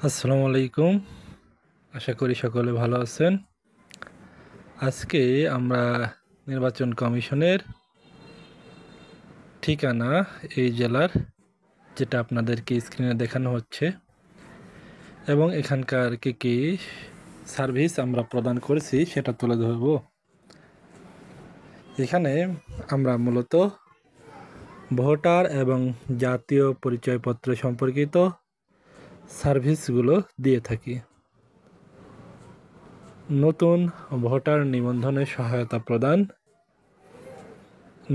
আসসালামু আলাইকুম। আশা করি সকলে ভালো আছেন। আজকে আমরা নির্বাচন কমিশনের ঠিকানা এই জেলার, যেটা আপনাদেরকে স্ক্রিনে দেখানো হচ্ছে, এবং এখানকার কি সার্ভিস আমরা প্রদান করেছি সেটা তুলে ধরব। এখানে আমরা মূলত ভোটার এবং জাতীয় পরিচয়পত্র সম্পর্কিত সার্ভিসগুলো দিয়ে থাকি। নতুন ভোটার নিবন্ধনে সহায়তা প্রদান,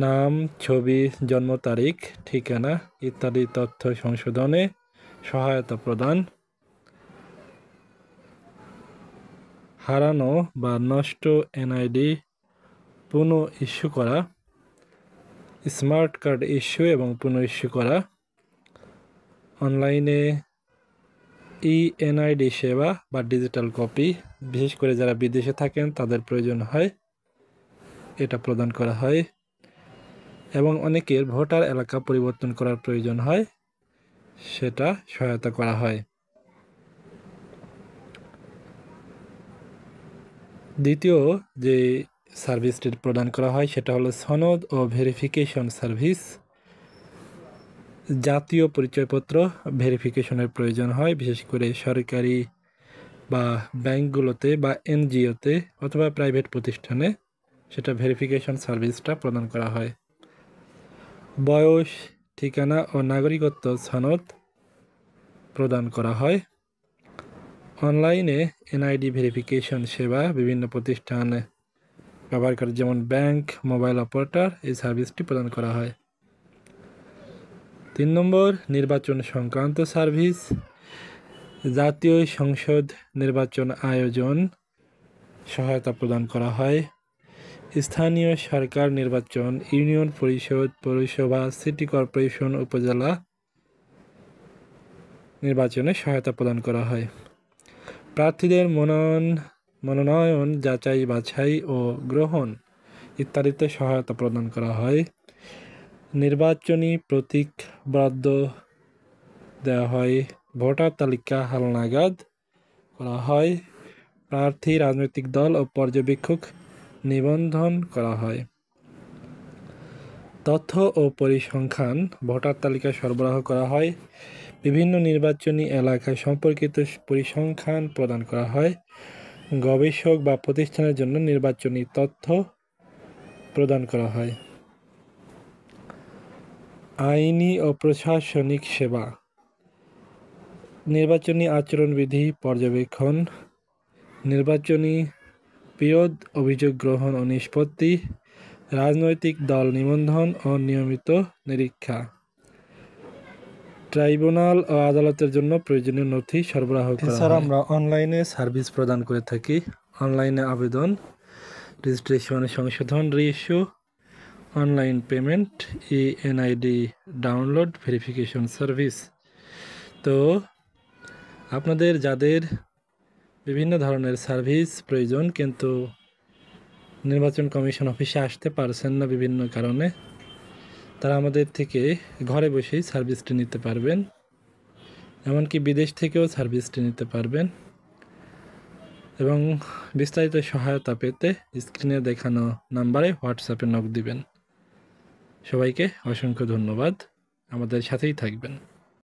নাম, ছবি, জন্ম তারিখ, ঠিকানা ইত্যাদি তথ্য সংশোধনে সহায়তা প্রদান, হারানো বা নষ্ট এনআইডি পুনঃ ইস্যু করা, স্মার্ট কার্ড ইস্যু এবং পুনঃ ইস্যু করা, অনলাইনে এনআইডি সেবা বা ডিজিটাল কপি, বিশেষ করে যারা বিদেশে থাকেন তাদের প্রয়োজন হয়, এটা প্রদান করা হয়, এবং অনেকের ভোটার এলাকা পরিবর্তন করার প্রয়োজন হয়, সেটা সহায়তা করা হয়। দ্বিতীয় যে সার্ভিসটি প্রদান করা হয় সেটা হলো সনদ ও ভেরিফিকেশন সার্ভিস। জাতীয় পরিচয়পত্র ভেরিফিকেশনের প্রয়োজন হয়, বিশেষ করে সরকারি বা ব্যাংকগুলোতে বা এনজিওতে অথবা প্রাইভেট প্রতিষ্ঠানে সেটা ভেরিফিকেশন সার্ভিসটা প্রদান করা হয়। বয়স, ঠিকানা ও নাগরিকত্ব সনদ প্রদান করা হয়। অনলাইনে এনআইডি ভেরিফিকেশন সেবা বিভিন্ন প্রতিষ্ঠানে ব্যবহার করে, যেমন ব্যাংক, মোবাইল অপারেটর, এই সার্ভিসটি প্রদান করা হয়। 3 নম্বর, নির্বাচন সংক্রান্ত সার্ভিস। জাতীয় সংসদ নির্বাচন আয়োজন সহায়তা প্রদান করা হয়। স্থানীয় সরকার নির্বাচন, ইউনিয়ন পরিষদ, পৌরসভা, সিটি কর্পোরেশন, উপজেলা নির্বাচনে সহায়তা প্রদান করা হয়। প্রার্থীদের মনোনয়ন, যাচাই বাছাই ও গ্রহণ ইত্যাদিতে সহায়তা প্রদান করা হয়। নির্বাচনী প্রতীক বরাদ্দ দেওয়া হয়। ভোটার তালিকা হালনাগাদ করা হয়। প্রার্থী, রাজনৈতিক দল ও পর্যবেক্ষক নিবন্ধন করা হয়। তথ্য ও পরিসংখ্যান, ভোটার তালিকা সরবরাহ করা হয়। বিভিন্ন নির্বাচনী এলাকা সম্পর্কিত পরিসংখ্যান প্রদান করা হয়। গবেষক বা প্রতিষ্ঠানের জন্য নির্বাচনী তথ্য প্রদান করা হয়। আইনি ও প্রশাসনিক সেবা, নির্বাচনী আচরণবিধি পর্যবেক্ষণ, নির্বাচনী বিরোধ অভিযোগ গ্রহণ ও নিষ্পত্তি, রাজনৈতিক দল নিবন্ধন ও নিয়মিত নিরীক্ষা, ট্রাইব্যুনাল ও আদালতের জন্য প্রয়োজনীয় নথি সরবরাহ করা হয়। এছাড়া আমরা অনলাইনে সার্ভিস প্রদান করে থাকি। অনলাইনে আবেদন, রেজিস্ট্রেশন, সংশোধন, reissue, online payment, NID download, verification service. তো আপনাদের যাদের বিভিন্ন ধরনের সার্ভিস প্রয়োজন কিন্তু নির্বাচন কমিশন অফিসে আসতে পারছেন না বিভিন্ন কারণে, তারা আমাদের থেকে ঘরে বসেই সার্ভিসটি নিতে পারবেন। এমনকি বিদেশ থেকেও সার্ভিসটি নিতে পারবেন। এবং বিস্তারিত সহায়তা পেতে স্ক্রিনে দেখানো নাম্বারে হোয়াটসঅ্যাপে নক দিবেন। সবাইকে অসংখ্য ধন্যবাদ। আমাদের সাথেই থাকবেন।